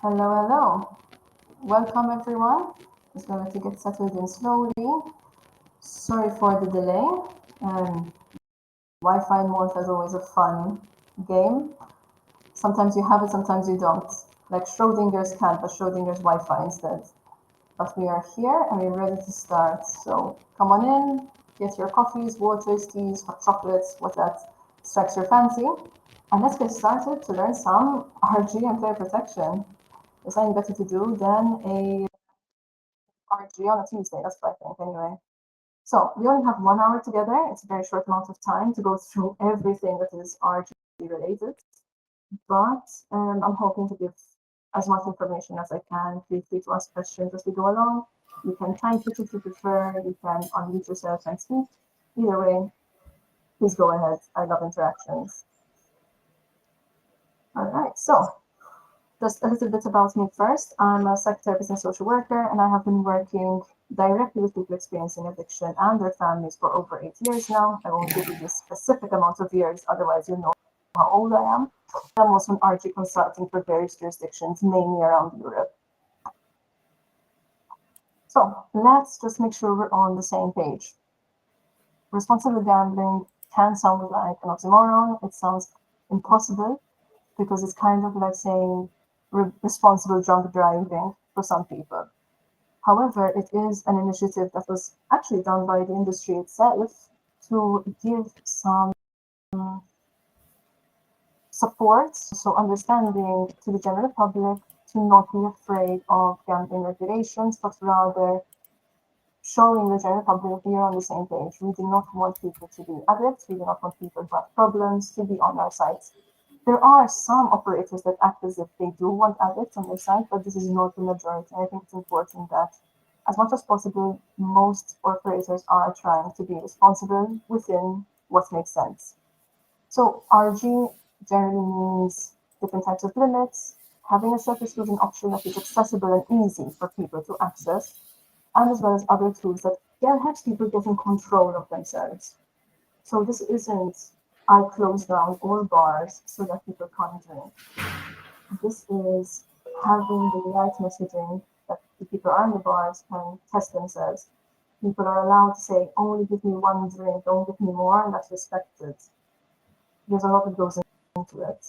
Hello, hello. Welcome, everyone. Just going to get settled in slowly. Sorry for the delay. Wi-Fi Malta is always a fun game. Sometimes you have it, sometimes you don't. Like Schrodinger's cat, but Schrodinger's Wi-Fi instead. But we are here and we're ready to start. So come on in, get your coffees, waters, teas, hot chocolates, what that strikes your fancy. And let's get started to learn some RG and player protection. There's nothing better to do than a RG on a Tuesday. That's what I think, anyway. So we only have 1 hour together. It's a very short amount of time to go through everything that is RG related, but I'm hoping to give as much information as I can. Feel free to ask questions as we go along. You can type it if you prefer. You can unmute yourself and speak. Either way, please go ahead. I love interactions. All right, so just a little bit about me first. I'm a psychotherapist and social worker, and I have been working directly with people experiencing addiction and their families for over 8 years now. I won't give you the specific amount of years, otherwise you know how old I am. I'm also an RG consultant for various jurisdictions, mainly around Europe. So let's just make sure we're on the same page. Responsible gambling can sound like an oxymoron. It sounds impossible because it's kind of like saying responsible drunk driving for some people. However, it is an initiative that was actually done by the industry itself to give some support, so understanding to the general public to not be afraid of gambling regulations, but rather showing the general public we are on the same page. We do not want people to be addicts. We do not want people who have problems to be on our sites. There are some operators that act as if they do want addicts on their site, but this is not the majority. I think it's important that, as much as possible, most operators are trying to be responsible within what makes sense. So RG generally means different types of limits, having a self-exclusion option that is accessible and easy for people to access, and as well as other tools that help people get in control of themselves. So this isn't I close down all bars so that people can't drink. This is having the right messaging that the people are in the bars can test themselves. People are allowed to say, only give me one drink, don't give me more, and that's respected. There's a lot that goes into it.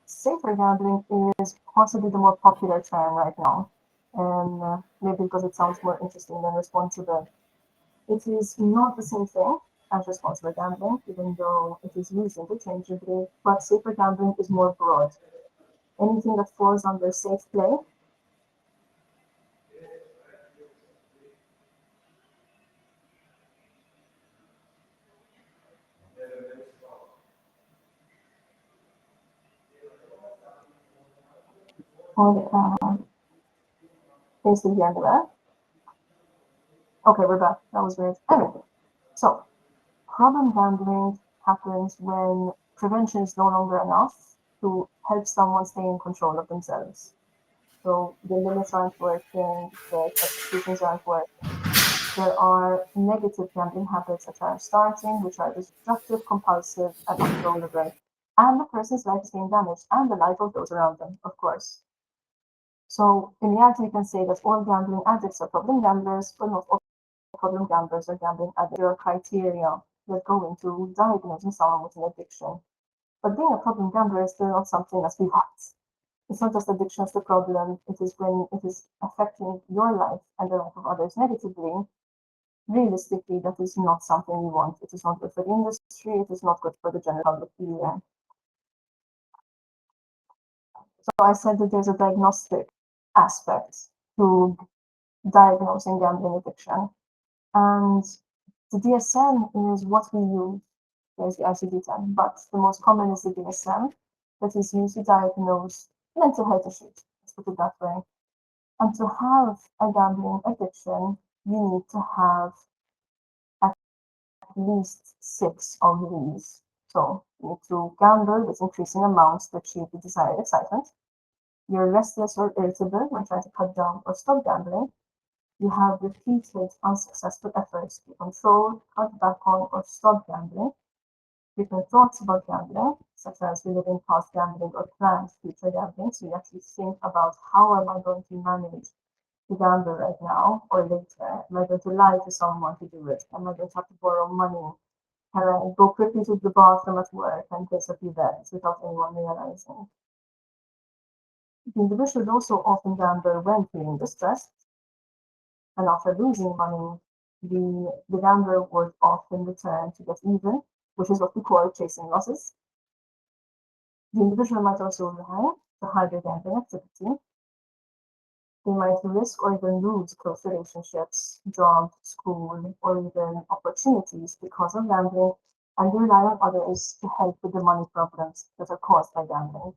Safer gambling is possibly the more popular term right now, and maybe because it sounds more interesting than responsible. It is not the same thing as responsible gambling, even though it is used interchangeably, but safer gambling is more broad. Anything that falls under safe play or basically under that. Okay, we're back. That was weird. Anyway, so problem gambling happens when prevention is no longer enough to help someone stay in control of themselves. So the limits aren't working, the substitutions aren't working. There are negative gambling habits that are starting, which are destructive, compulsive, and uncontrollable. And the person's life is being damaged, and the life of those around them, of course. So in reality, we can say that all gambling addicts are problem gamblers, but not all problem gamblers are gambling addicts. There are criteria that go into diagnosing someone with an addiction. But being a problem gambler is still not something that we want. It's not just addiction as the problem, it is when it is affecting your life and the life of others negatively. Realistically, that is not something we want. It is not good for the industry, it is not good for the general public either. So I said that there's a diagnostic aspect to diagnosing gambling addiction. And the DSM is what we use. There's the ICD-10, but the most common is the DSM that is used to diagnose mental health issues. Let's put it that way. And to have a gambling addiction, you need to have at least 6 of these. So you need to gamble with increasing amounts to achieve the desired excitement. You're restless or irritable when trying to cut down or stop gambling. You have repeated unsuccessful efforts to control, cut back on, or stop gambling. Frequent thoughts about gambling, such as reliving past gambling or planned future gambling. So you actually think about how am I going to manage to gamble right now or later? Am I going to lie to someone to do it? Am I going to have to borrow money? Can I go quickly to the bathroom at work and place a few bets without anyone realizing? The individual also often gamble when feeling distressed, and after losing money, the gambler would often return to get even, which is what we call chasing losses. The individual might also lie to hide their gambling activity. They might risk or even lose close relationships, job, school, or even opportunities because of gambling, and they rely on others to help with the money problems that are caused by gambling.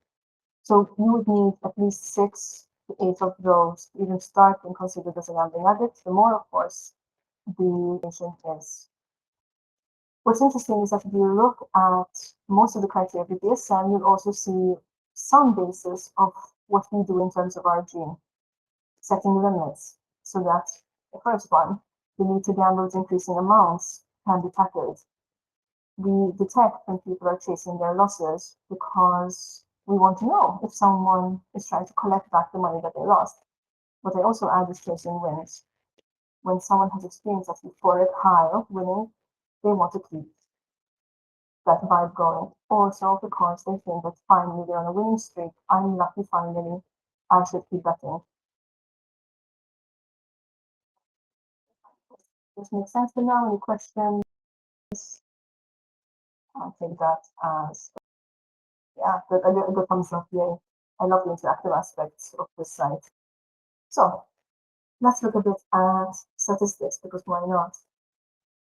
So you would need at least 6 to 8 of those to even start being considered as a gambling addict. The more, of course, the patient is. What's interesting is that if you look at most of the criteria of the DSM, you'll also see some basis of what we do in terms of our gene, setting limits, so that the first one, the need to gamble with increasing amounts, can be tackled. We detect when people are chasing their losses because we want to know if someone is trying to collect back the money that they lost. What I also add is chasing wins. When someone has experienced that euphoric high of winning, they want to keep that vibe going. Also because they think that finally they're on a winning streak, I'm lucky finally, I should keep betting. This makes sense for now. Any questions? I'll take that as a good thumbs up. Yay. I love the interactive aspects of this site. So let's look a bit at statistics because why not?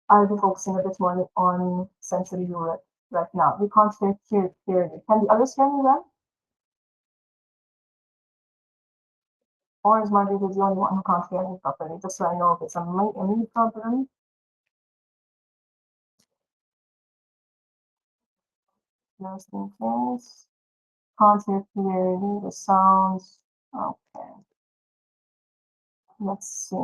I'll be focusing a bit more on Central Europe right now. We can't hear clearly. Can the others hear me well? Or is Margaret the only one who can't hear me properly? Just so I know if it's a me problem. Just in case. Can't hear clearly the sounds. Okay. Let's see.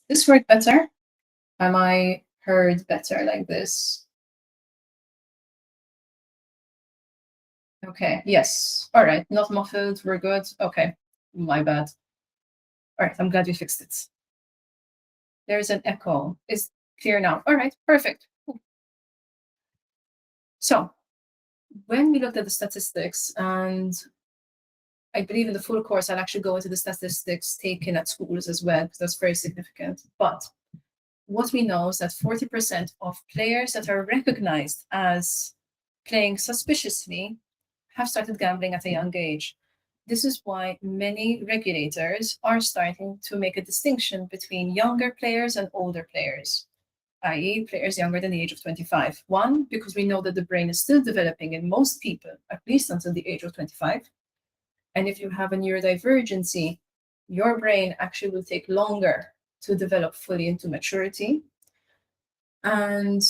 This work better? Am I heard better like this? Okay, yes. All right, not muffled, we're good. Okay, my bad. All right, I'm glad we fixed it. There's an echo. It's clear now. All right, perfect. So when we looked at the statistics, and I believe in the full course, I'll actually go into the statistics taken at schools as well, because that's very significant. But what we know is that 40% of players that are recognized as playing suspiciously have started gambling at a young age. This is why many regulators are starting to make a distinction between younger players and older players, i.e., players younger than the age of 25. One, because we know that the brain is still developing in most people, at least until the age of 25. And if you have a neurodivergency, your brain actually will take longer to develop fully into maturity. And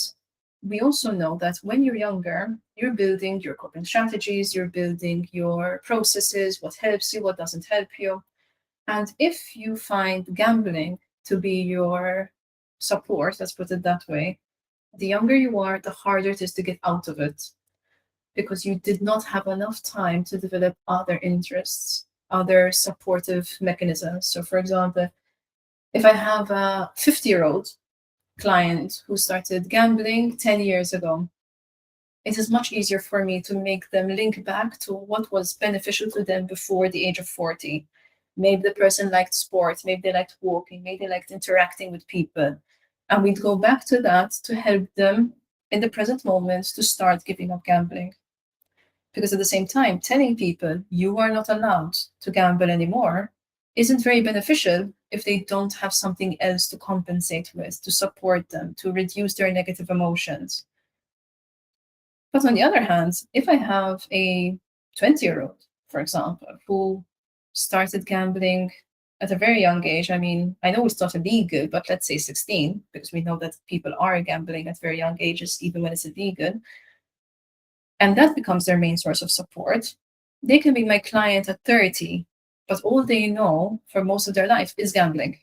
we also know that when you're younger, you're building your coping strategies, you're building your processes, what helps you, what doesn't help you. And if you find gambling to be your support, let's put it that way, the younger you are, the harder it is to get out of it because you did not have enough time to develop other interests, other supportive mechanisms. So, for example, if I have a 50-year-old client who started gambling 10 years ago, it is much easier for me to make them link back to what was beneficial to them before the age of 40. Maybe the person liked sports, maybe they liked walking, maybe they liked interacting with people. And we'd go back to that to help them in the present moment to start giving up gambling. Because at the same time, telling people you are not allowed to gamble anymore isn't very beneficial if they don't have something else to compensate with, to support them, to reduce their negative emotions. But on the other hand, if I have a 20-year-old, for example, who started gambling at a very young age, I mean, I know it's not illegal, but let's say 16, because we know that people are gambling at very young ages, even when it's illegal, and that becomes their main source of support, they can be my client at 30 but all they know for most of their life is gambling.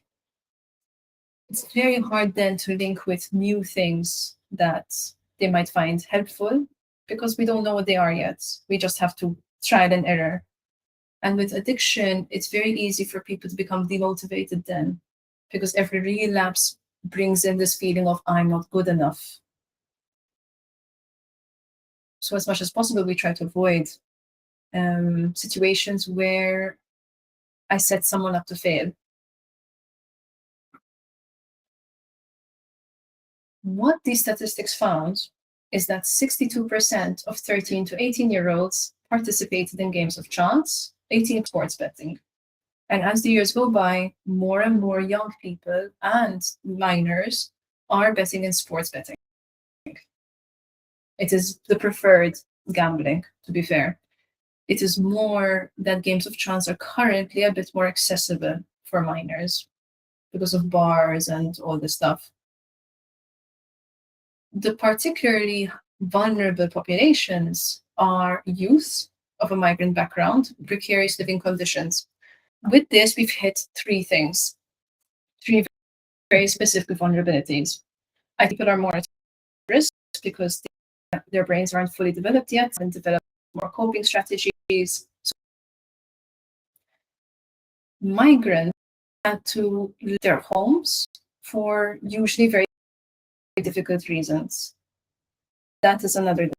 It's very hard then to link with new things that they might find helpful because we don't know what they are yet. We just have to trial and error. And with addiction, it's very easy for people to become demotivated then because every relapse brings in this feeling of I'm not good enough. So as much as possible, we try to avoid situations where I set someone up to fail. What these statistics found is that 62% of 13 to 18-year-olds participated in games of chance, 18 sports betting. And as the years go by, more and more young people and minors are betting in sports betting. It is the preferred gambling, to be fair. It is more that games of chance are currently a bit more accessible for minors because of bars and all this stuff. The particularly vulnerable populations are youth of a migrant background, precarious living conditions. With this, we've hit three things, three very specific vulnerabilities. I think people are more at risk because their brains aren't fully developed yet and develop more coping strategies. So migrants had to leave their homes for usually very difficult reasons. That is another.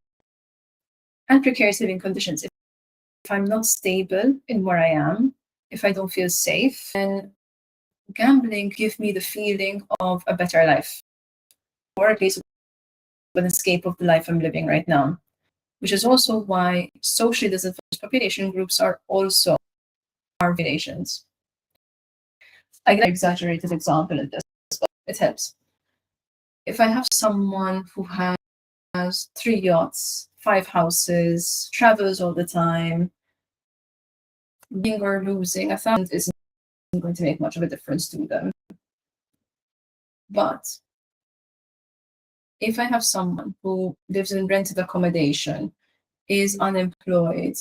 And precarious living conditions. If I'm not stable in where I am, if I don't feel safe, then gambling gives me the feeling of a better life, or at least an escape of the life I'm living right now, which is also why socially disadvantaged population groups are also our populations. I get an exaggerated example of this, but it helps. If I have someone who has 3 yachts, 5 houses, travels all the time, winning or losing 1,000 isn't going to make much of a difference to them. But if I have someone who lives in rented accommodation, is unemployed,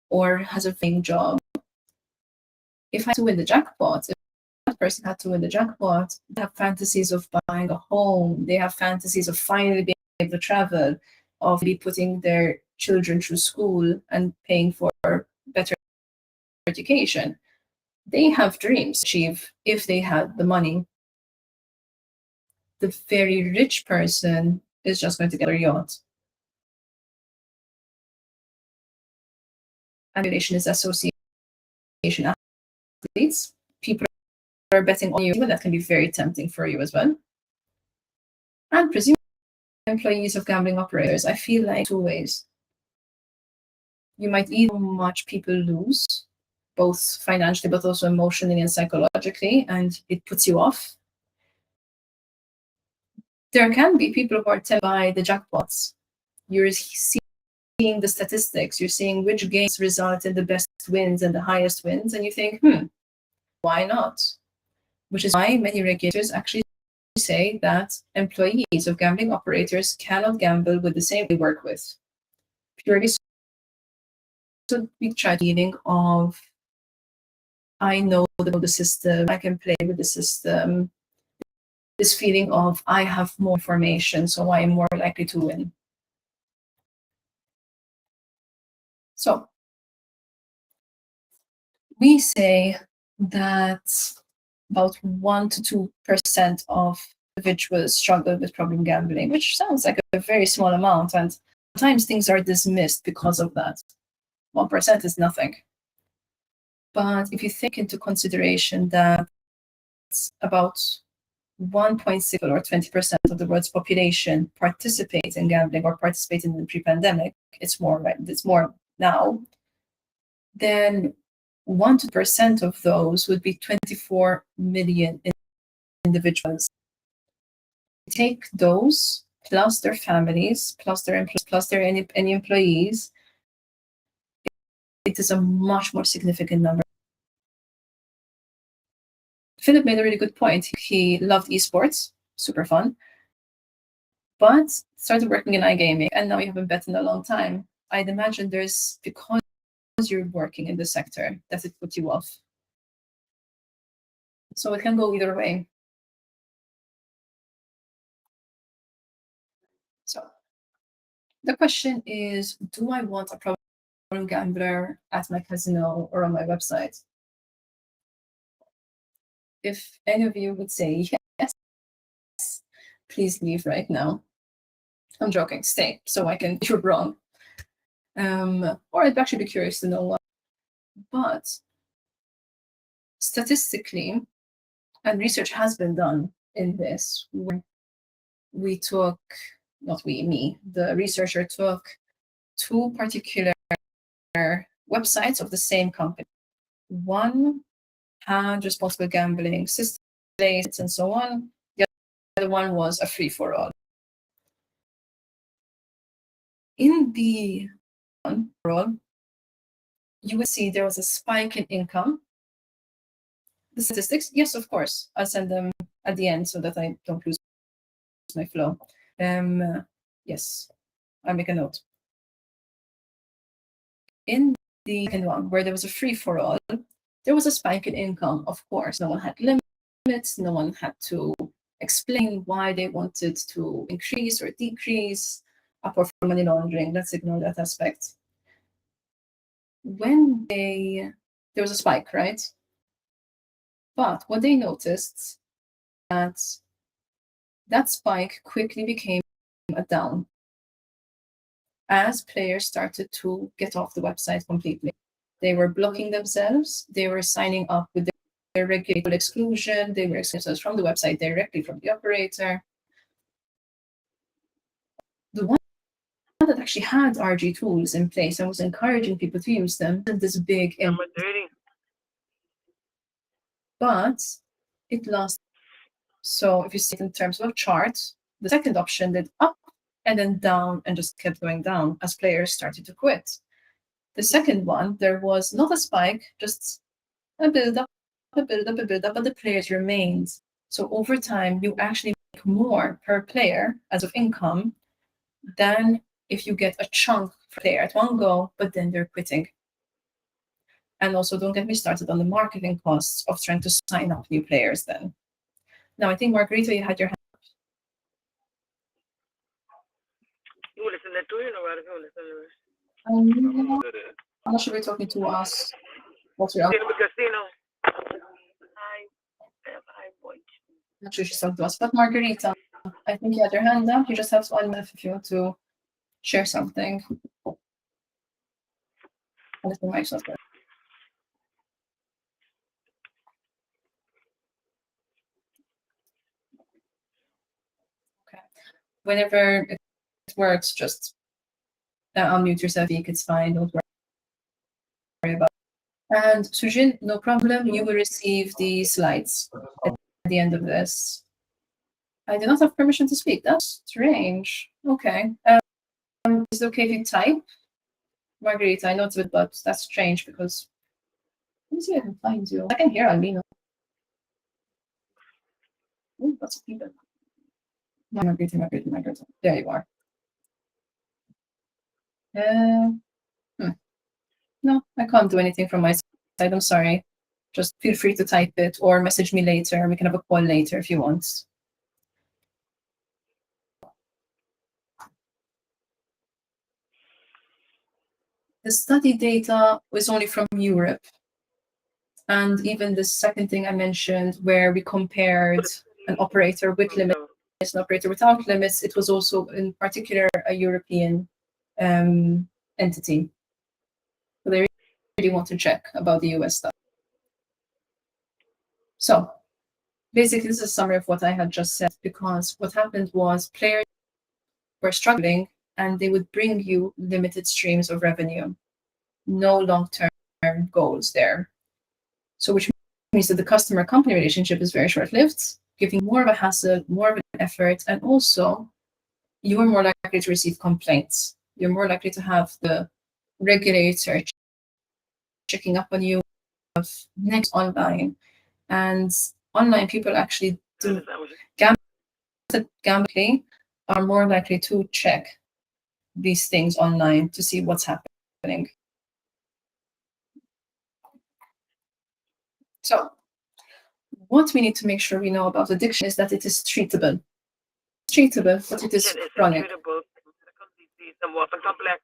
or has a paying job, if I had to win the jackpot, if that person had to win the jackpot, they have fantasies of buying a home, they have fantasies of finally being able to travel, of be putting their children through school and paying for better education. They have dreams to achieve if they had the money. The very rich person is just going to get a yacht. Emulation is association athletes. People are betting on you, and that can be very tempting for you as well. And presumably employees of gambling operators, I feel like 2 ways. You might either how much people lose, both financially but also emotionally and psychologically, and it puts you off. There can be people who are tempted by the jackpots. You're seeing the statistics, you're seeing which games result in the best wins and the highest wins, and you think, why not? Which is why many regulators actually say that employees of gambling operators cannot gamble with the same they work with. Purely so we try feeling of I know the system, I can play with the system. This feeling of I have more information, so I am more likely to win. So we say that about 1 to 2% of individuals struggle with problem gambling, which sounds like a very small amount, and sometimes things are dismissed because of that. 1% is nothing. But if you take into consideration that about 1.6 or 20% of the world's population participate in gambling or participate in the pre-pandemic, it's more now, then 1% of those would be 24 million individuals. Take those plus their families, plus their employees, plus their any employees, it is a much more significant number. Philip made a really good point. He loved esports, super fun, but started working in iGaming, and now you haven't bet in a long time. I'd imagine there's, because you're working in the sector that it put you off. So it can go either way. So the question is, do I want a problem gambler at my casino or on my website? If any of you would say yes, please leave right now. I'm joking, stay, so I can you're wrong. Or I'd actually be curious to know why. But statistically, and research has been done in this, where we took, not we, me, the researcher took 2 particular websites of the same company. One had responsible gambling systems and so on. The other one was a free-for-all. In the free-for-all, you would see there was a spike in income. The statistics, yes, of course. I'll send them at the end so that I don't lose my flow. Yes, I'll make a note. In the second one, where there was a free-for-all, there was a spike in income, of course. No one had limits, no one had to explain why they wanted to increase or decrease, apart from money laundering. Let's ignore that aspect. When there was a spike, right? But what they noticed that spike quickly became a down as players started to get off the website completely. They were blocking themselves. They were signing up with their regulated exclusion. They were excluding themselves from the website directly from the operator. The one that actually had RG tools in place and was encouraging people to use them, this big impact. But it lost. So if you see it in terms of a chart, the second option did up and then down and just kept going down as players started to quit. The second one, there was not a spike, just a build up, but the players remained. So over time, you actually make more per player as of income than if you get a chunk per player at one go, but then they're quitting. And also, don't get me started on the marketing costs of trying to sign up new players then. Now, I think, Margarita, you had your hand. You listen to you know, right? You listen to us. I'm not sure you're talking to us. What's your In the casino. I'm not sure she's talking to us, but Margarita, I think you had your hand up. You just have 1 minute if you want to share something. Unless the mic's not there. Okay. Whenever it works, just unmute yourself. It's fine. Don't worry about it. And Sujin, no problem. You will receive the slides at the end of this. I do not have permission to speak. That's strange. Okay. Is it okay if you type? Margarita, I know it's a bit, but that's strange because let me see if I can find you. I can hear Alina. Ooh, lots of people. Margarita. There you are. No, I can't do anything from my side. I'm sorry. Just feel free to type it or message me later. We can have a call later if you want. The study data was only from Europe. And even the second thing I mentioned, where we compared an operator with limits, an operator without limits, it was also in particular a European entity. So they really want to check about the US stuff. So basically, this is a summary of what I had just said, because what happened was players were struggling and they would bring you limited streams of revenue, no long-term goals there. So which means that the customer-company relationship is very short-lived, giving more of a hassle, more of an effort, and also you are more likely to receive complaints. You're more likely to have the regulator checking up on you next online. And online people actually do gambling are more likely to check these things online to see what's happening. So what we need to make sure we know about addiction is that it is treatable. It's treatable, but it is Addiction is a chronic. treatable medical disease and often complex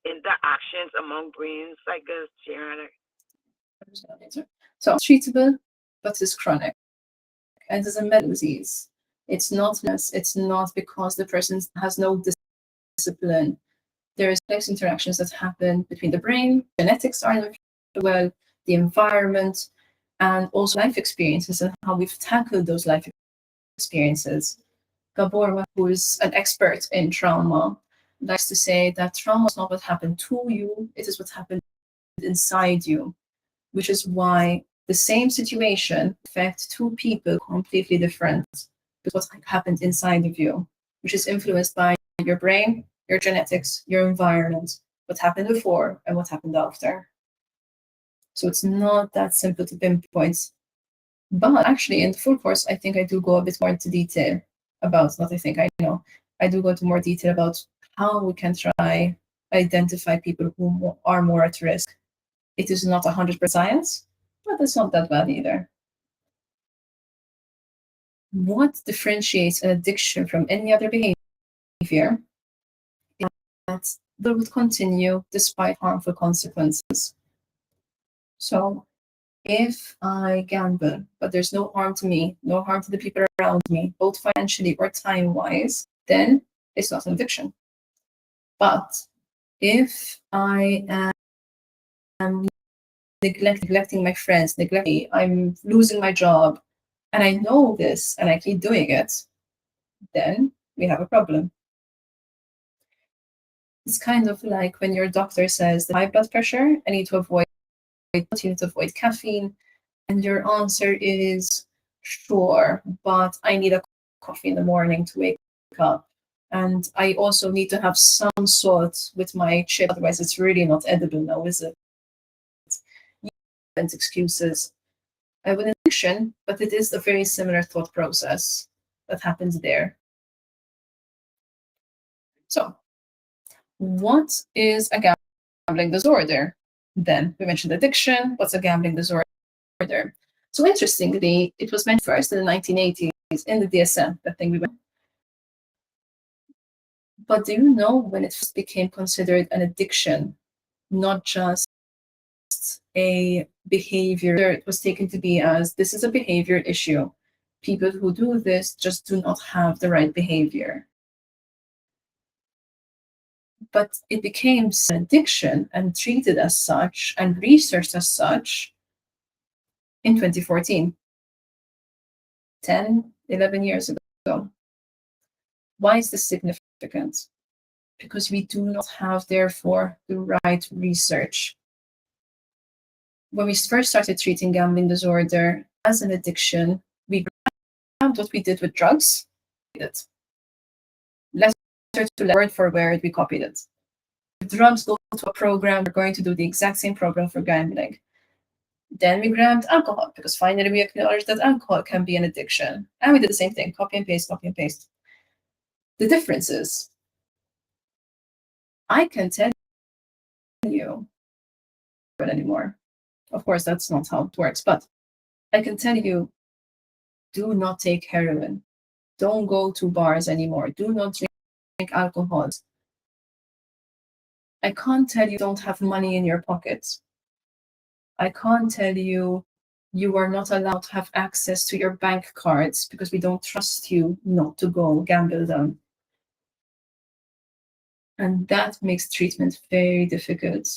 interactions among brain cycles, sharing. So it's treatable, but it's chronic. And it's a medical disease. It's not because the person has no discipline. There is complex interactions that happen between the brain, genetics are involved, well, the environment, and also life experiences and how we've tackled those life experiences. Gabor, who is an expert in trauma, likes to say that trauma is not what happened to you, it is what happened inside you, which is why the same situation affects two people completely different because what happened inside of you, which is influenced by your brain, your genetics, your environment, what happened before and what happened after. So it's not that simple to pinpoint. But actually, in the full course, I think I do go a bit more into detail about, not I think, I know, I do go into more detail about how we can try identify people who are more at risk. It is not 100% science, but it's not that bad either. What differentiates an addiction from any other behavior is that it would continue despite harmful consequences. So if I gamble, but there's no harm to me, no harm to the people around me, both financially or time-wise, then it's not an addiction. But if I am neglecting my friends, I'm losing my job, and I know this and I keep doing it, then we have a problem. It's kind of like when your doctor says that high blood pressure, I need to avoid caffeine, and your answer is sure, but I need a coffee in the morning to wake up. And I also need to have some salt with my chip, otherwise it's really not edible now, is it? And excuses. With addiction, but it is a very similar thought process that happens there. So, what is a gambling disorder? Then we mentioned addiction. What's a gambling disorder? So interestingly, it was mentioned first in the 1980s in the DSM, that thing we went. But do you know when it first became considered an addiction, not just a behavior? It was taken to be as this is a behavior issue. People who do this just do not have the right behavior. But it became an addiction and treated as such and researched as such in 2014, 10, 11 years ago. Why is this significant? Because we do not have, therefore, the right research. When we first started treating gambling disorder as an addiction, we grabbed what we did with drugs, letter to word for word, we copied it. If drugs go to a program, we're going to do the exact same program for gambling. Then we grabbed alcohol, because finally we acknowledged that alcohol can be an addiction. And we did the same thing, copy and paste, copy and paste. The difference is, I can tell you anymore. Of course, that's not how it works, but I can tell you, do not take heroin. Don't go to bars anymore. Do not drink alcohol. I can't tell you don't have money in your pockets. I can't tell you you are not allowed to have access to your bank cards because we don't trust you not to go gamble them. And that makes treatment very difficult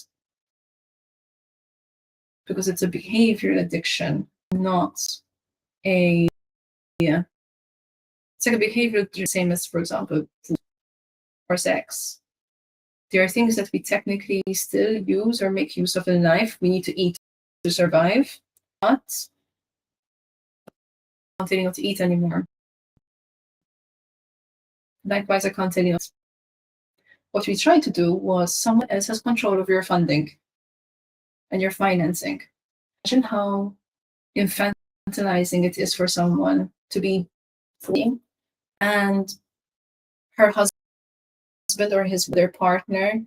because it's a behavioral addiction, not a, yeah. It's like a behavioral, same as, for example, food or sex. There are things that we technically still use or make use of in life. We need to eat to survive, but I can't tell you not to eat anymore. Likewise, I can't tell you not. What we tried to do was someone else has control of your funding and your financing. Imagine how infantilizing it is for someone to be free and her husband or their partner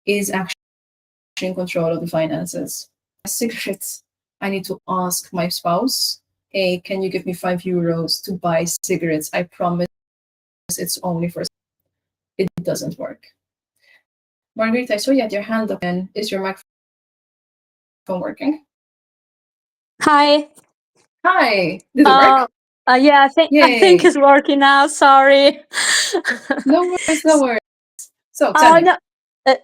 is actually in control of the finances. Cigarettes I need to ask my spouse, hey, can you give me €5 to buy cigarettes? I promise it's only for. It doesn't work. Margarita, I saw you had your hand up, and is your microphone working? Hi. Hi. Did it work? Yeah, I think Yay. it's working now. Sorry. No worries, no worries. So tell me. No,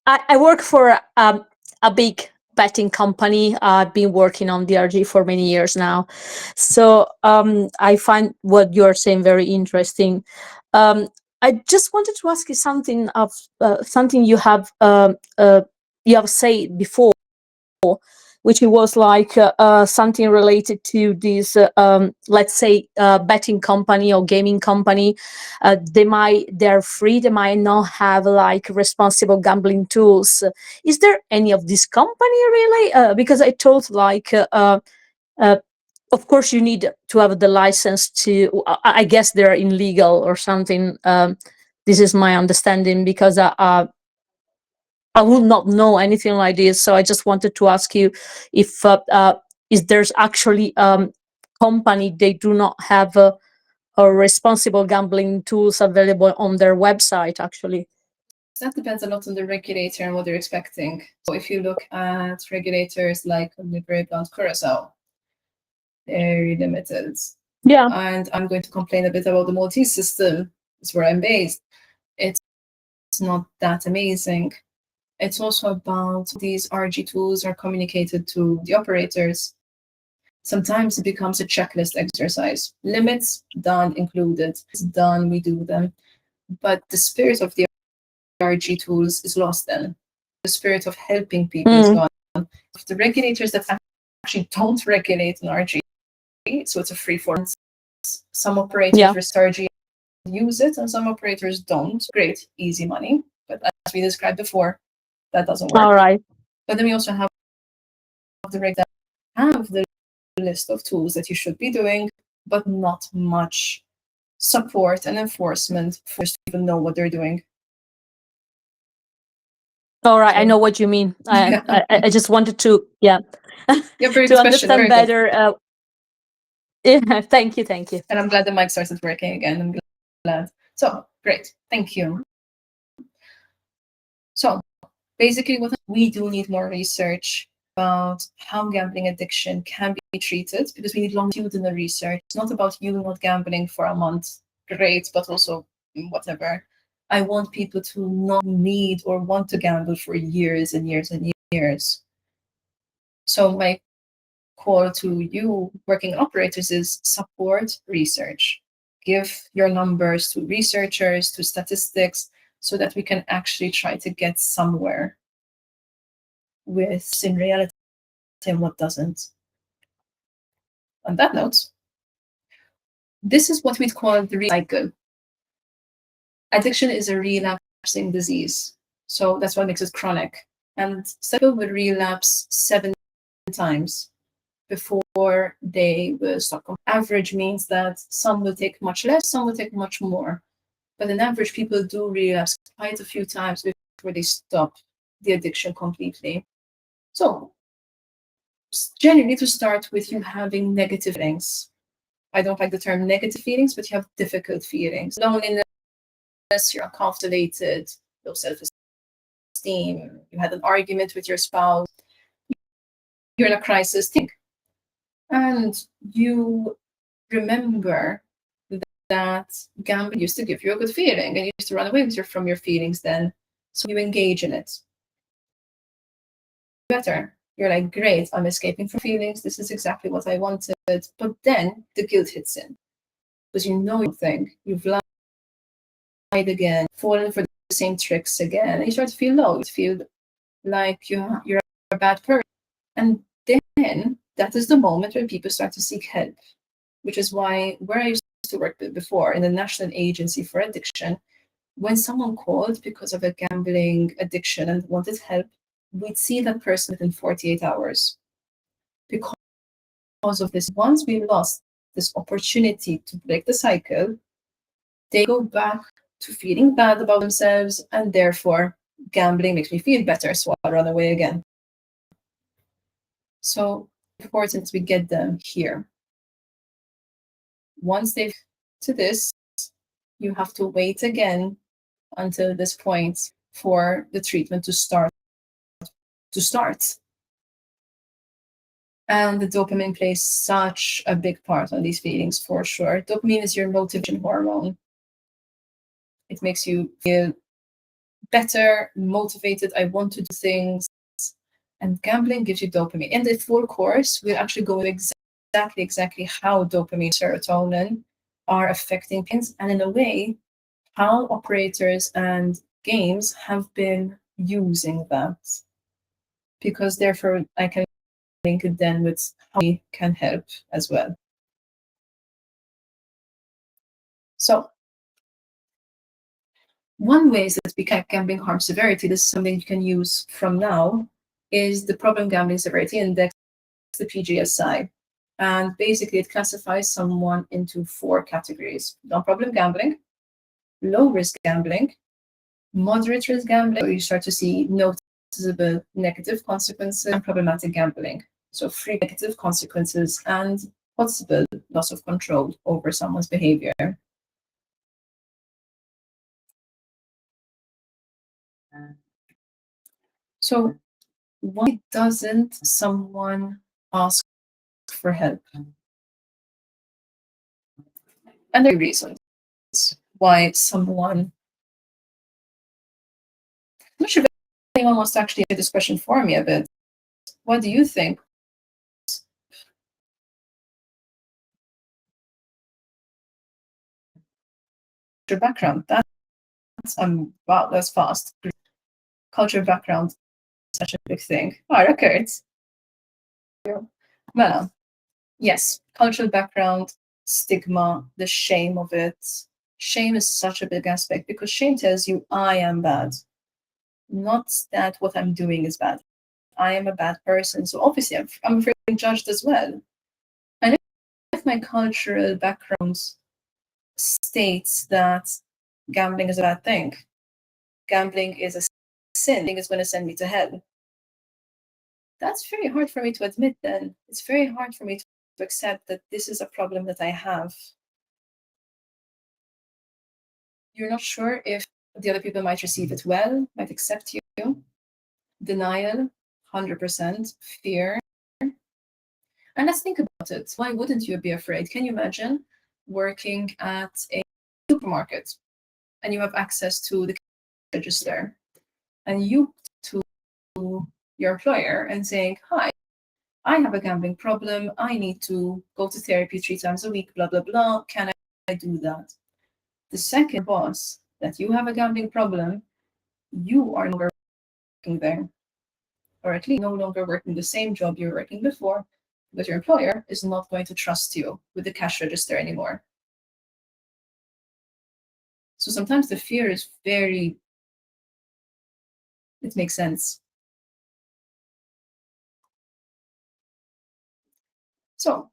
I work for a big betting company. I've been working on DRG for many years now, so I find what you're saying very interesting. I just wanted to ask you something of something you have said before, which was like something related to this, let's say, betting company or gaming company. They're free. They might not have like responsible gambling tools. Is there any of this company really? Because I thought like. Of course, you need to have the license to. I guess they're illegal or something. This is my understanding because I would not know anything like this. So I just wanted to ask you if is there's actually company they do not have a responsible gambling tools available on their website actually. That depends a lot on the regulator and what they're expecting. So if you look at regulators like Liberland, Curacao, very limited. Yeah. And I'm going to complain a bit about the Maltese system. It's where I'm based. It's not that amazing. It's also about these RG tools are communicated to the operators. Sometimes it becomes a checklist exercise. Limits, done, included. It's done, we do them. But the spirit of the RG tools is lost then. The spirit of helping people is gone. The regulators that actually don't regulate an RG, so it's a free form. Some operators with RG use it and some operators don't. Great, easy money. But as we described before, that doesn't work. All right. But then we also have the reg that have the list of tools that you should be doing, but not much support and enforcement for us to even know what they're doing. All right, I know what you mean. I just wanted to to understand better. Yeah, thank you. And I'm glad the mic started working again. I'm glad. So great, thank you. So basically, what we do need more research about how gambling addiction can be treated, because we need longitudinal research. It's not about you not gambling for a month, great, but also whatever. I want people to not need or want to gamble for years and years and years. So my call to you working operators is support research. Give your numbers to researchers, to statistics, so that we can actually try to get somewhere with in reality and what doesn't. On that note, this is what we'd call the recycle. Addiction is a relapsing disease, so that's what makes it chronic. And some people will relapse 7 times before they will stop. Average means that some will take much less, some will take much more. But on average, people do relapse quite a few times before they stop the addiction completely. So generally to start with you having negative feelings. I don't like the term negative feelings, but you have difficult feelings. Loneliness, you're uncomfortable, low self-esteem, you had an argument with your spouse, you're in a crisis, and you remember that gambling used to give you a good feeling and you used to run away from your feelings then. So you engage in it. Better. You're like, great, I'm escaping from feelings. This is exactly what I wanted. But then the guilt hits in. Because you know something. You've lied again, fallen for the same tricks again. And you start to feel low. You feel like you're a bad person. And then that is the moment when people start to seek help. Which is why where I used to work before in the National Agency for Addiction, when someone called because of a gambling addiction and wanted help, we'd see that person within 48 hours. Because of this, once we lost this opportunity to break the cycle, they go back to feeling bad about themselves, and therefore gambling makes me feel better, so I'll run away again. So important we get them here. Once they've to this, you have to wait again until this point for the treatment to start. And the dopamine plays such a big part on these feelings, for sure. Dopamine is your motivation hormone. It makes you feel better, motivated. I want to do things. And gambling gives you dopamine. In the full course, we'll actually go exactly how dopamine, serotonin are affecting things, and in a way, how operators and games have been using that. Because therefore, I can link it then with how we can help as well. So, one way that we can gambling harm severity, this is something you can use from now, is the problem gambling severity index, the PGSI. And basically, it classifies someone into 4 categories: non-problem gambling, low-risk gambling, moderate risk gambling, where you start to see noticeable negative consequences, and problematic gambling. So 3 negative consequences and possible loss of control over someone's behavior. So why doesn't someone ask for help? And there are reasons why someone, I'm not sure if anyone wants to actually answer this question for me a bit. What do you think? Your background, that's wow, that's fast. Culture background, such a big thing. Oh, records. Well, yes, cultural background, stigma, the shame of it. Shame is such a big aspect because shame tells you I am bad, not that what I'm doing is bad. I am a bad person, so obviously I'm afraid of being judged as well. And if my cultural background states that gambling is a bad thing, gambling is a sin, is going to send me to hell, that's very hard for me to admit then. It's very hard for me to accept that this is a problem that I have. You're not sure if the other people might receive it well, might accept you. Denial, 100%, fear. And let's think about it. Why wouldn't you be afraid? Can you imagine working at a supermarket and you have access to the register and you to your employer and saying, hi, I have a gambling problem. I need to go to therapy 3 times a week, blah, blah, blah. Can I do that? The second boss that you have a gambling problem, you are no longer working there, or at least no longer working the same job you were working before, because your employer is not going to trust you with the cash register anymore. So sometimes the fear is it makes sense. So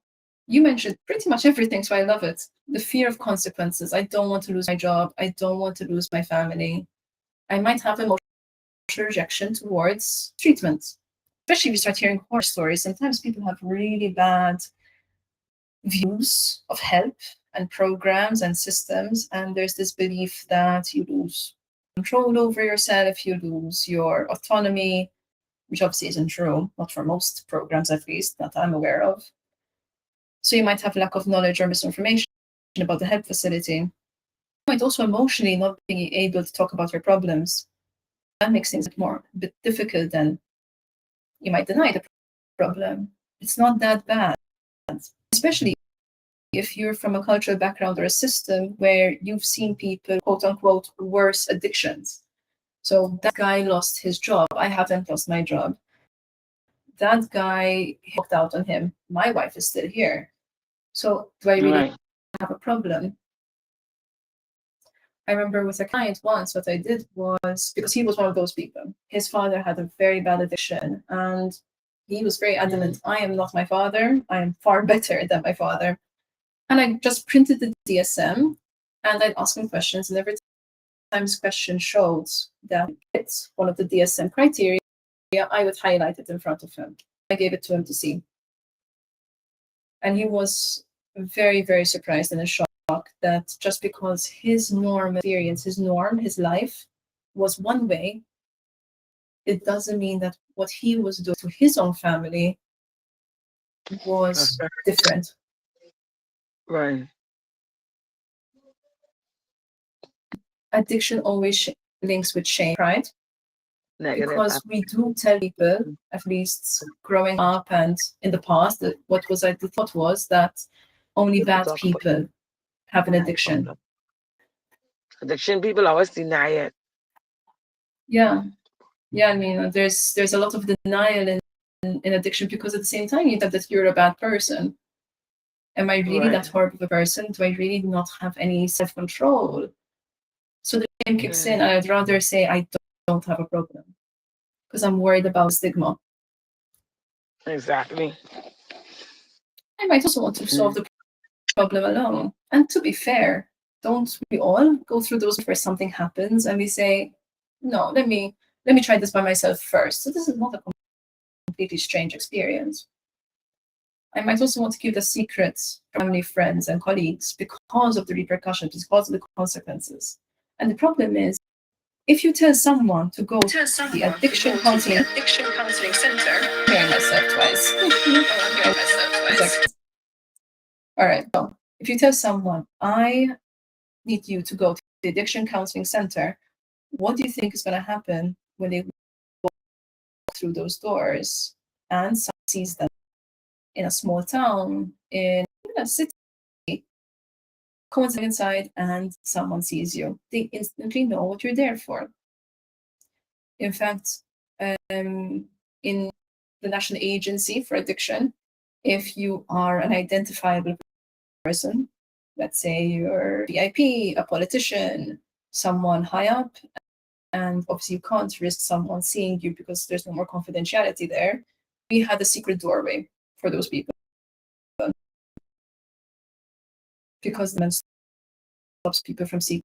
you mentioned pretty much everything, so I love it. The fear of consequences. I don't want to lose my job. I don't want to lose my family. I might have emotional rejection towards treatment. Especially if you start hearing horror stories. Sometimes people have really bad views of help and programs and systems, and there's this belief that you lose control over yourself, you lose your autonomy, which obviously isn't true, not for most programs at least, that I'm aware of. So you might have lack of knowledge or misinformation about the help facility. You might also emotionally not being able to talk about your problems. That makes things a bit difficult, and you might deny the problem. It's not that bad, especially if you're from a cultural background or a system where you've seen people, quote unquote, worse addictions. So that guy lost his job. I haven't lost my job. That guy walked out on him. My wife is still here. So do I really have a problem? I remember with a client once, what I did was, because he was one of those people, his father had a very bad addiction, and he was very adamant, I am not my father. I am far better than my father. And I just printed the DSM and I'd ask him questions, and every time his question showed that it's one of the DSM criteria, I would highlight it in front of him. I gave it to him to see. And he was very, very surprised and in shock that just because his norm experience, his norm, his life was one way, it doesn't mean that what he was doing to his own family was Okay. different. Right. Addiction always links with shame, pride, Negative. because we do tell people, at least growing up and in the past, that what was the thought was that only People bad talk about people have an addiction. addiction. People always deny it. Yeah, I mean, there's a lot of denial in addiction, because at the same time you think that you're a bad person. Am I really that Right. horrible of a person? Do I really not have any self-control? So the shame kicks in, and I'd rather say I don't have a problem because I'm worried about stigma. Exactly. I might also want to solve the problem alone. And to be fair, don't we all go through those where something happens and we say, no, let me try this by myself first. So this is not a completely strange experience. I might also want to keep the secrets from family, friends, and colleagues because of the repercussions, because of the consequences. And the problem is, if you tell someone to go to the addiction counseling center, I'm hearing myself twice. All right. So if you tell someone, I need you to go to the addiction counseling center, what do you think is going to happen when they walk through those doors and someone sees them in a small town, in a city, comes inside and someone sees you? They instantly know what you're there for. In fact, in the National Agency for Addiction, if you are an identifiable person, let's say you're VIP, a politician, someone high up, and obviously you can't risk someone seeing you because there's no more confidentiality there. We had a secret doorway for those people because then stops people from seeing.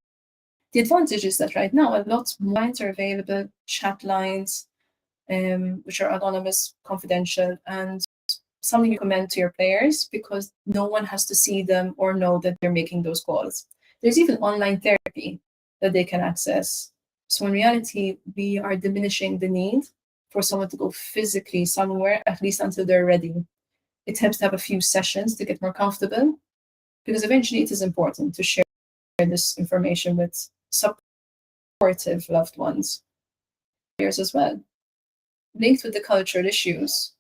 The advantage is that right now a lot more lines are available, chat lines, which are anonymous, confidential, and something you recommend to your players because no one has to see them or know that they're making those calls. There's even online therapy that they can access. So in reality, we are diminishing the need for someone to go physically somewhere, at least until they're ready. It helps to have a few sessions to get more comfortable, because eventually it is important to share this information with supportive loved ones, peers as well. Linked with the cultural issues,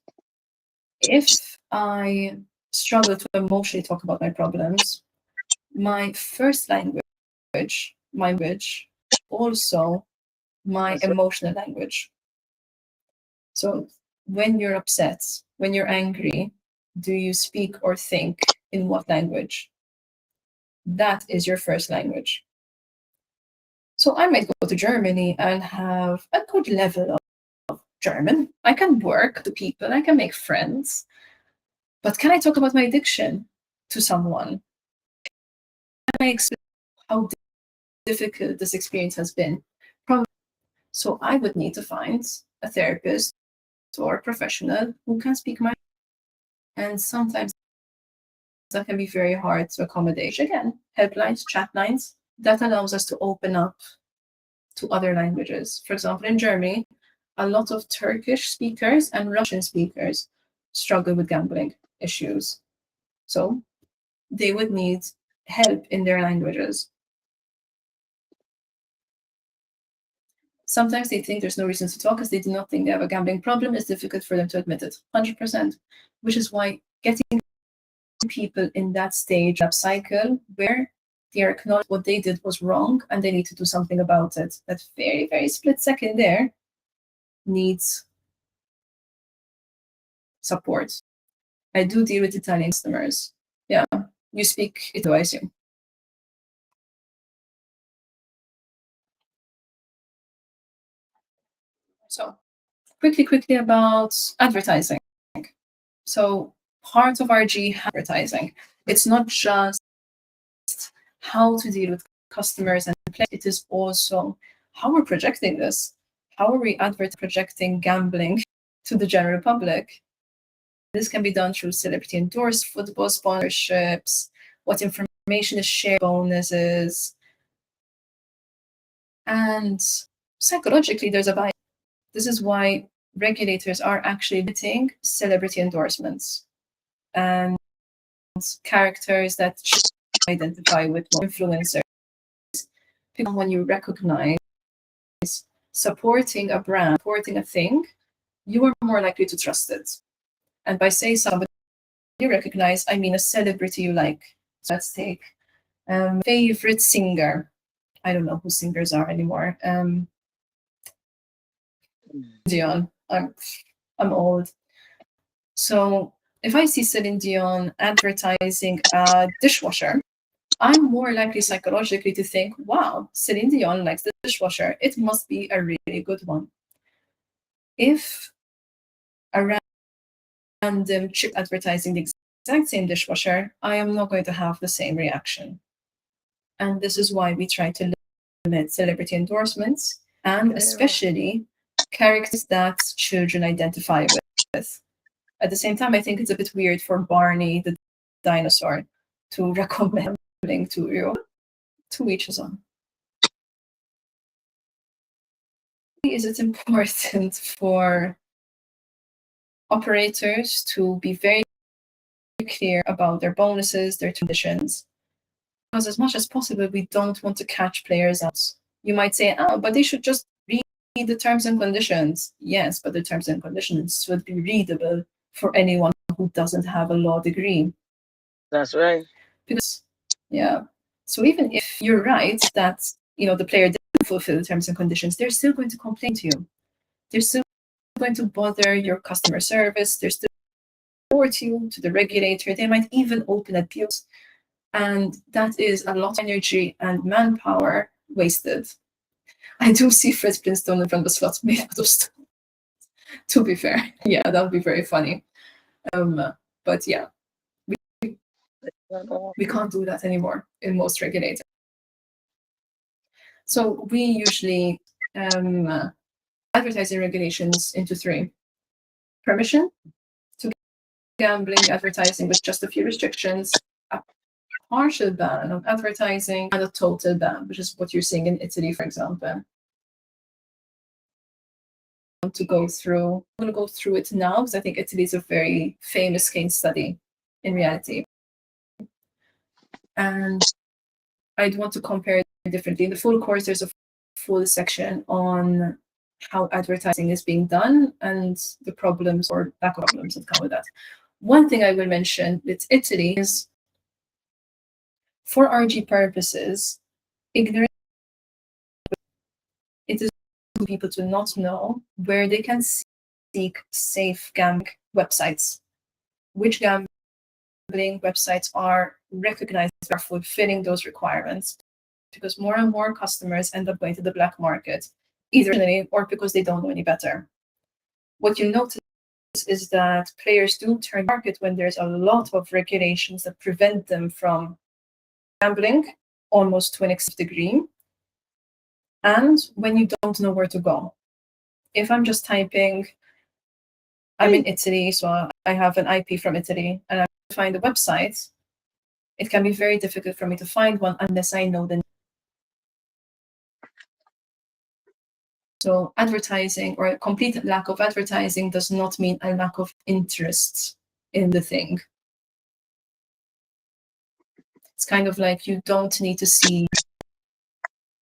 if I struggle to emotionally talk about my problems, my first language, also my emotional language. So when you're upset, when you're angry, do you speak or think in what language? That is your first language. So I might go to Germany and have a good level of German. I can work to people, I can make friends. But can I talk about my addiction to someone? Can I explain how difficult this experience has been? Probably. So I would need to find a therapist or a professional who can speak my, and sometimes that can be very hard to accommodate. Again, helplines, chat lines, that allows us to open up to other languages. For example, in Germany, a lot of Turkish speakers and Russian speakers struggle with gambling issues. So they would need help in their languages. Sometimes they think there's no reason to talk because they do not think they have a gambling problem. It's difficult for them to admit it, 100%, which is why getting people in that stage, that cycle, where they are acknowledging what they did was wrong and they need to do something about it. That very, very split second there needs support. I do deal with Italian customers. Yeah, you speak Italian, I assume. So quickly about advertising. So part of RG advertising. It's not just how to deal with customers and play. It is also how we're projecting this. How are we projecting gambling to the general public? this can be done through celebrity endorsed football sponsorships, what information is shared, bonuses, and psychologically there's a bias. This is why regulators are actually limiting celebrity endorsements and characters that should identify with influencers. Because when you recognize supporting a brand, supporting a thing, you are more likely to trust it. And by saying somebody you recognize, I mean a celebrity you like. So let's take favorite singer. I don't know who singers are anymore. Dion. I'm old. So if I see Celine Dion advertising a dishwasher, I'm more likely psychologically to think, wow, Celine Dion likes the dishwasher. It must be a really good one. If a random chip advertising the exact same dishwasher, I am not going to have the same reaction. And this is why we try to limit celebrity endorsements and especially characters that children identify with. At the same time, I think it's a bit weird for Barney the dinosaur to recommend to you. To each his own. Is it important for operators to be very clear about their bonuses, their conditions? Because as much as possible, we don't want to catch players out. You might say, oh, but they should just read the terms and conditions. Yes, but the terms and conditions should be readable for anyone who doesn't have a law degree. That's right. Because, yeah. So even if you're right that the player didn't fulfill the terms and conditions, they're still going to complain to you. They're still going to bother your customer service. They're still report you to the regulator. They might even open appeals. And that is a lot of energy and manpower wasted. I do see Fred Flintstone in front of a slot made out of stone. To be fair, yeah, that would be very funny. But yeah, we can't do that anymore in most regulators. So we usually advertising regulations into three: permission to gambling advertising with just a few restrictions, a partial ban on advertising, and a total ban, which is what you're seeing in Italy, for example. I'm going to go through it now because I think Italy is a very famous case study in reality. And I'd want to compare it differently. In the full course, there's a full section on how advertising is being done and the problems or lack of problems that come with that. One thing I will mention with Italy is, for RG purposes, ignorance. It is for people to not know where they can seek safe gambling websites, which gambling websites are recognized for fulfilling those requirements, because more and more customers end up going to the black market, either or because they don't know any better. What you notice is that players do turn market when there's a lot of regulations that prevent them from gambling almost to an extreme degree, and when you don't know where to go. If I'm just typing, I'm in Italy, so I have an IP from Italy, and I find a website, it can be very difficult for me to find one unless I know the name. So advertising or a complete lack of advertising does not mean a lack of interest in the thing. It's kind of like you don't need to see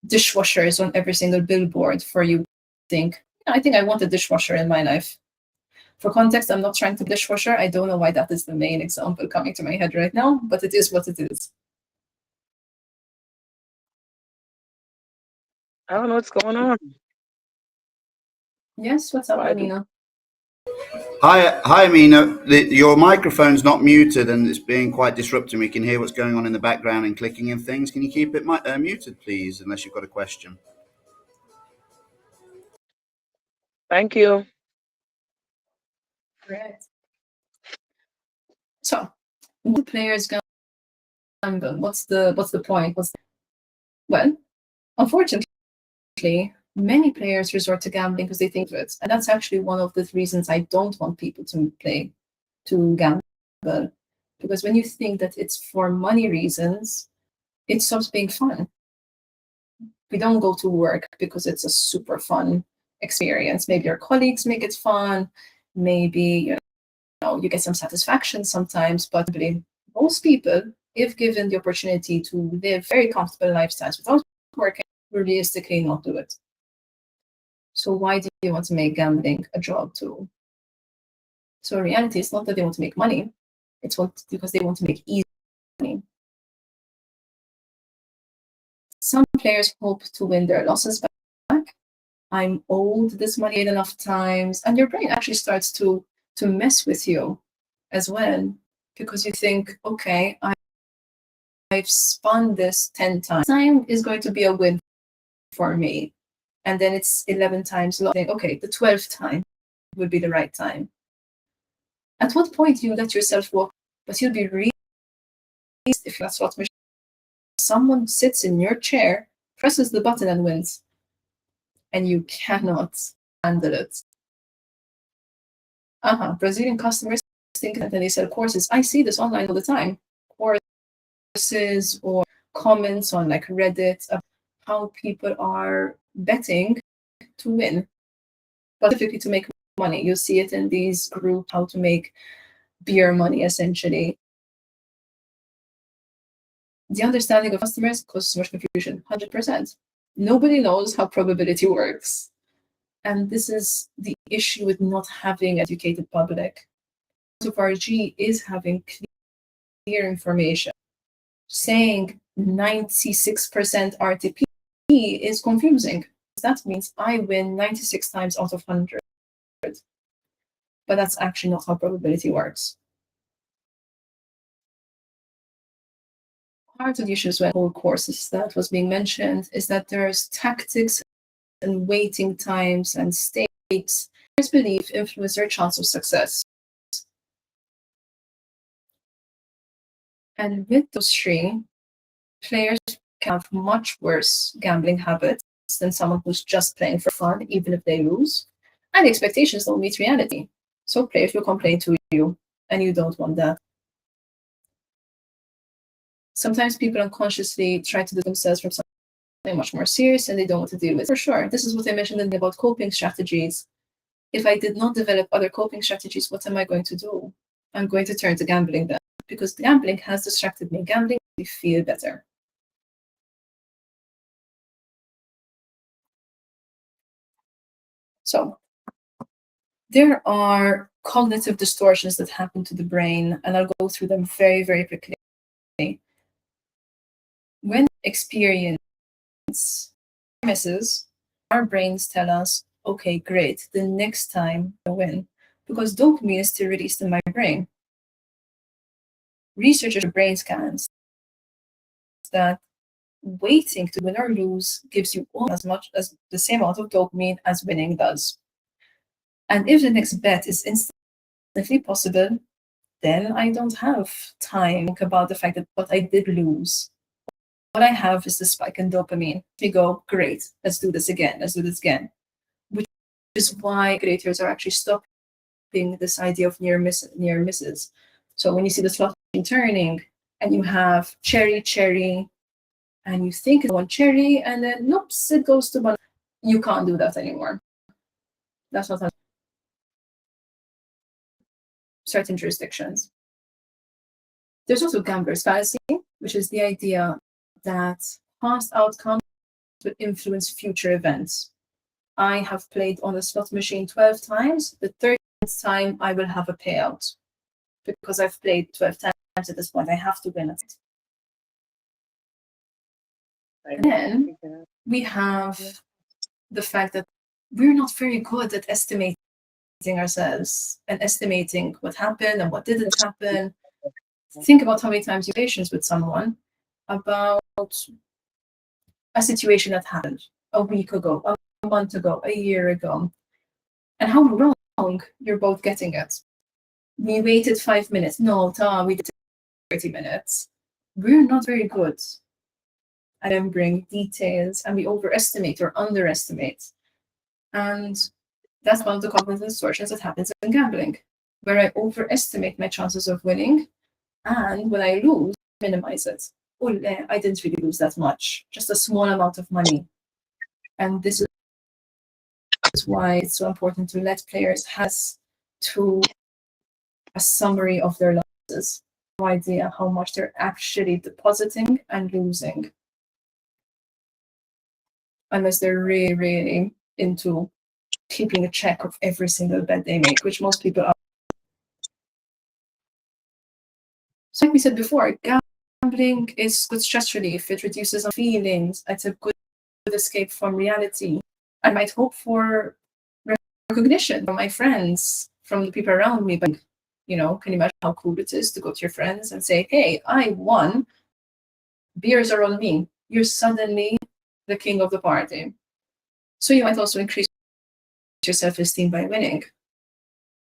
dishwashers on every single billboard for you to think, I think I want a dishwasher in my life. For context, I'm not trying to dishwasher. I don't know why that is the main example coming to my head right now, but it is what it is. I don't know what's going on. Yes, what's up, Amina? Hi, Amina. Your microphone's not muted and it's being quite disrupting. We can hear what's going on in the background and clicking and things. Can you keep it muted, please, unless you've got a question? Thank you. Great. So, when players gamble, what's the point? Well, unfortunately, many players resort to gambling because they think of it, and that's actually one of the reasons I don't want people to play. to gamble. Because when you think that it's for money reasons, it stops being fun. We don't go to work because it's a super fun experience. Maybe your colleagues make it fun. Maybe you get some satisfaction sometimes, but most people, if given the opportunity to live very comfortable lifestyles without working, will realistically not do it. So why do you want to make gambling a job too? So in reality, it's not that they want to make money. It's because they want to make easy money. Some players hope to win their losses back. I'm owed this money enough times, and your brain actually starts to mess with you as well, because you think, okay, I've spun this 10 times. Time is going to be a win for me. And then it's 11 times lost. Okay, the 12th time would be the right time. At what point do you let yourself walk? But you'll be really if that's slot machine. Someone sits in your chair, presses the button and wins. And you cannot handle it. Brazilian customers think that they sell courses. I see this online all the time. Courses or comments on like Reddit of how people are betting to win, but specifically to make money. You see it in these groups, how to make beer money essentially. The understanding of customers causes so much confusion, 100%. Nobody knows how probability works. And this is the issue with not having educated public. So RG is having clear information. Saying 96% RTP is confusing. That means I win 96 times out of 100. But that's actually not how probability works. Part of the issues with whole courses that was being mentioned is that there's tactics and waiting times and stakes. Players believe influence their chance of success. And with those three, players can have much worse gambling habits than someone who's just playing for fun, even if they lose. And the expectations don't meet reality. So players will complain to you, and you don't want that. Sometimes people unconsciously try to do themselves from something much more serious and they don't want to deal with. For sure, this is what I mentioned about coping strategies. If I did not develop other coping strategies, what am I going to do? I'm going to turn to gambling then, because gambling has distracted me. Gambling makes me feel better. So there are cognitive distortions that happen to the brain, and I'll go through them very, very quickly. When experience misses, our brains tell us, okay, great, the next time I win, because dopamine is still released in my brain. Researchers do brain scans that waiting to win or lose gives you almost as much as the same amount of dopamine as winning does. And if the next bet is instantly possible, then I don't have time to think about the fact that what I did lose. What I have is the spike in dopamine. We go, great, let's do this again, which is why regulators are actually stopping this idea of near misses. So when you see the slot machine turning and you have cherry, and you think it's one cherry, and then nope, it goes to one, you can't do that anymore. That's not how certain jurisdictions. There's also gambler's fallacy, which is the idea that past outcomes will influence future events. I have played on a slot machine 12 times. The 13th time I will have a payout. Because I've played 12 times at this point, I have to win it. And then we have the fact that we're not very good at estimating ourselves and estimating what happened and what didn't happen. Think about how many times you have patience with someone about a situation that happened a week ago, a month ago, a year ago, and how wrong you're both getting it. We waited 5 minutes. No, we did 30 minutes. We're not very good at remembering details, and we overestimate or underestimate. And that's one of the cognitive distortions that happens in gambling. where I overestimate my chances of winning, and when I lose, minimize it. Oh, I didn't really lose that much, just a small amount of money. And this is why it's so important to let players have to a summary of their losses, no idea how much they're actually depositing and losing, unless they're really, really into keeping a check of every single bet they make, which most people are. So like we said before, gambling is good stress relief. It reduces our feelings. It's a good escape from reality. I might hope for recognition from my friends, from the people around me, but can you imagine how cool it is to go to your friends and say, hey, I won. Beers are on me. You're suddenly the king of the party. So you might also increase your self-esteem by winning.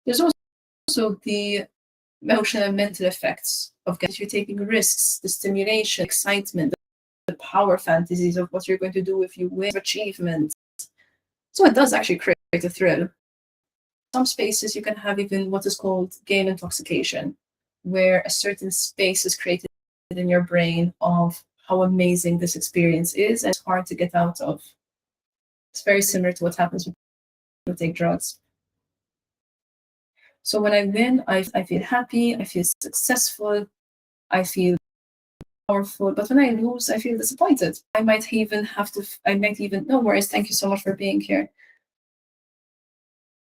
There's also the emotional and mental effects of gambling. You're taking risks, the stimulation, excitement, the power fantasies of what you're going to do if you win, achievement. So it does actually create a thrill. Some spaces you can have even what is called game intoxication, where a certain space is created in your brain of how amazing this experience is, and it's hard to get out of. It's very similar to what happens when people take drugs. So when I win, I feel happy, I feel successful, I feel powerful. But when I lose, I feel disappointed. I might even no worries, thank you so much for being here.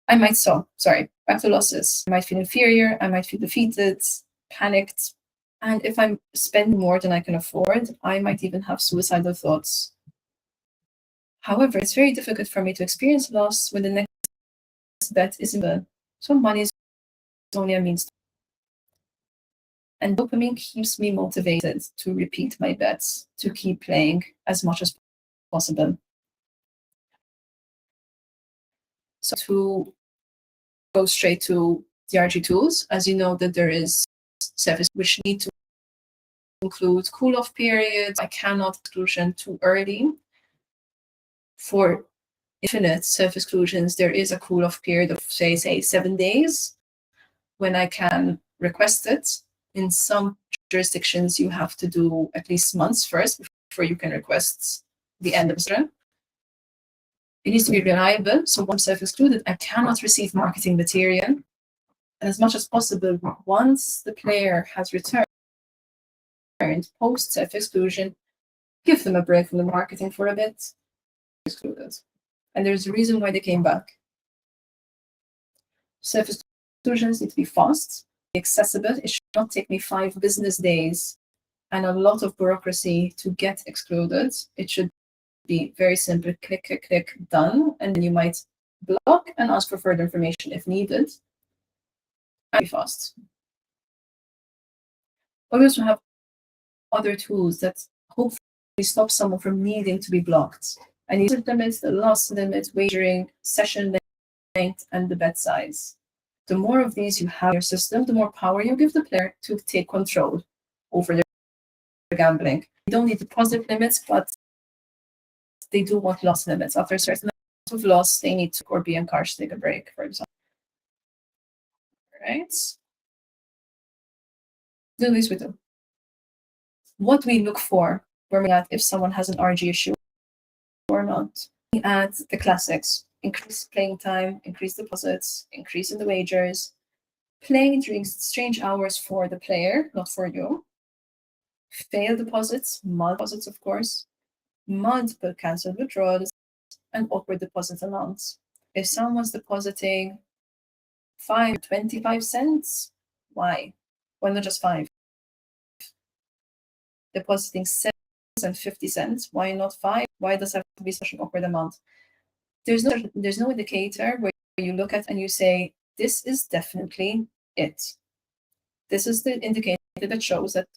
Back to losses. I might feel inferior, I might feel defeated, panicked. And if I'm spending more than I can afford, I might even have suicidal thoughts. However, it's very difficult for me to experience loss when the next bet is in. So money is only a means. And dopamine keeps me motivated to repeat my bets, to keep playing as much as possible. So to go straight to the RG tools, as you know that there is service which need to include cool-off periods. I cannot exclusion too early. For infinite self-exclusions, there is a cool-off period of say 7 days when I can request it. In some jurisdictions, you have to do at least months first before you can request the end of the term. It needs to be reliable. So once self-excluded, I cannot receive marketing material. And as much as possible, once the player has returned post self-exclusion, give them a break from the marketing for a bit. Excluded. And there's a reason why they came back. Self-exclusions need to be fast, accessible. It should not take me 5 business days and a lot of bureaucracy to get excluded. It should be very simple, click, click, click, done. And then you might block and ask for further information if needed. And be fast. But we also have other tools that hopefully stop someone from needing to be blocked. And these are limits, the loss limit, wagering, session length, and the bet size. The more of these you have in your system, the more power you give the player to take control over their gambling. You don't need deposit limits, but they do want loss limits. After a certain amount of loss, they need to or be encouraged to take a break, for example. Right? Do this with them. What we look for when we at if someone has an RG issue or not. We add the classics: increase playing time, increase deposits, increase in the wagers, playing during strange hours for the player, not for you. Failed deposits, of course, multiple cancelled withdrawals, and awkward deposit amounts. If someone's depositing 25 cents, why? Why not just 5? Depositing 7 and 50 cents, why not 5? Why does it have to be such an awkward amount? There's no indicator where you look at and you say, this is definitely it. This is the indicator that shows that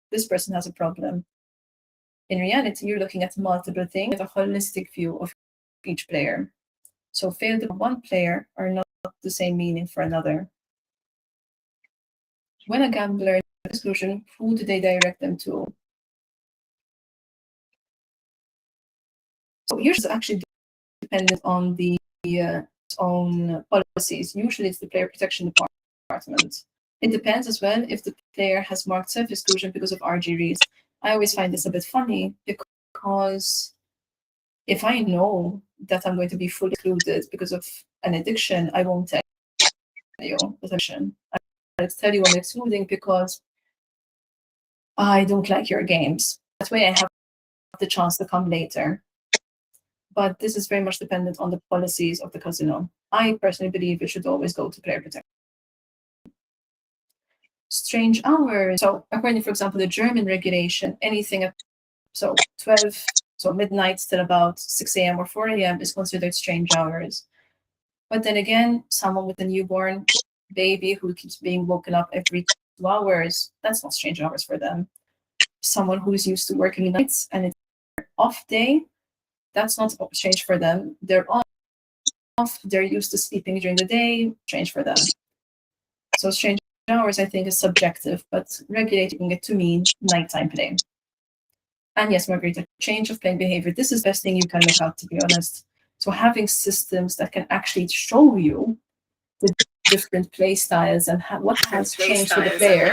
this person has a problem. In reality, you're looking at multiple things with a holistic view of each player. So failed for one player are not the same meaning for another. When a gambler exclusion, who do they direct them to? So yours is actually dependent on the own policies. Usually it's the player protection department. department. It depends as well if the player has marked self-exclusion because of RG reads. I always find this a bit funny because if I know that I'm going to be fully excluded because of an addiction, I won't tell you the addiction. I'll tell you I'm excluding because I don't like your games. That way I have the chance to come later. But this is very much dependent on the policies of the casino. I personally believe it should always go to player protection. Strange hours. So according, for example, the German regulation, anything at 12, so midnight till about 6 a.m. or 4 a.m. is considered strange hours. But then again, someone with a newborn baby who keeps being woken up every 2 hours, that's not strange hours for them. Someone who's used to working nights and it's their off day, that's not strange for them. They're off, they're used to sleeping during the day, strange for them. So strange hours, I think, is subjective, but regulating it to mean nighttime play. And yes, Margarita, change of playing behavior. This is the best thing you can look out, to be honest. So having systems that can actually show you the different play styles and what has changed for the player.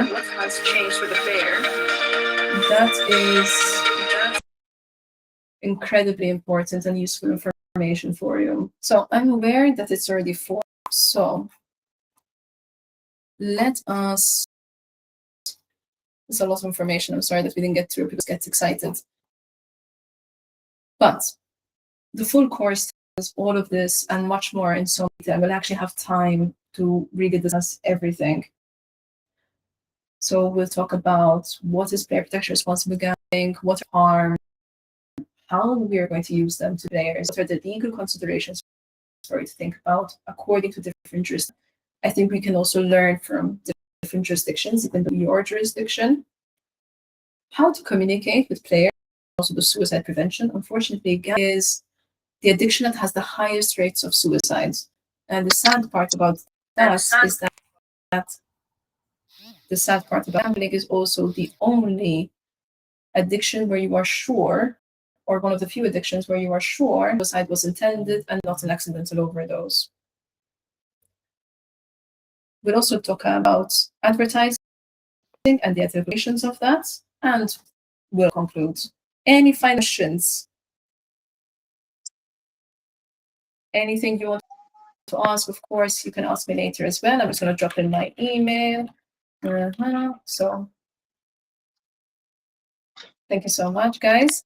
That is incredibly important and useful information for you. So I'm aware that it's already 4. So let us. It's a lot of information. I'm sorry that we didn't get through. People get excited. But the full course has all of this and much more in so detail. We'll actually have time to really discuss everything. So we'll talk about what is player protection responsible gambling, what are harm, how we are going to use them to players, what are the legal considerations for you to think about according to different jurisdictions. I think we can also learn from different jurisdictions, even though your jurisdiction, how to communicate with players, also the suicide prevention. Unfortunately, gambling is the addiction that has the highest rates of suicides. And the sad part about that is that the sad part about gambling is also the only addiction where you are sure, or one of the few addictions where you are sure suicide was intended and not an accidental overdose. We'll also talk about advertising and the implications of that, and we'll conclude. Any final questions? Anything you want to ask, of course, you can ask me later as well. I'm just going to drop in my email. So thank you so much, guys.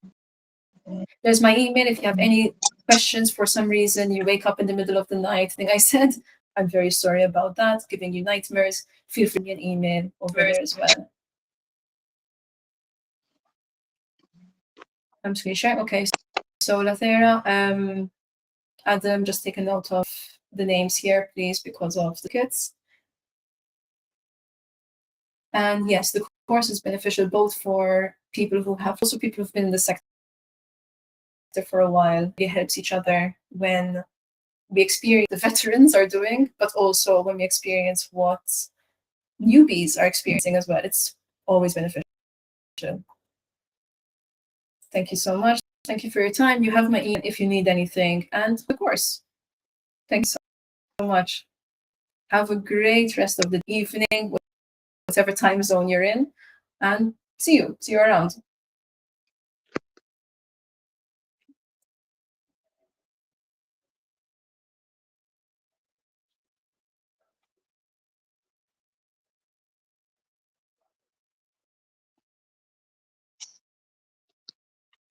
There's my email. If you have any questions for some reason, you wake up in the middle of the night, think I said, I'm very sorry about that, giving you nightmares, feel free to an email over there as well. I'm just going to share. Okay, so Lathera, Adam, just take a note of the names here, please, because of the kids. And yes, the course is beneficial both for people who have, also people who've been in the sector for a while. It helps each other when we experience the veterans are doing, but also when we experience what newbies are experiencing as well. It's always beneficial. Thank you so much. Thank you for your time. You have my email if you need anything. And of course, thanks so much. Have a great rest of the evening, whatever time zone you're in, and see you around.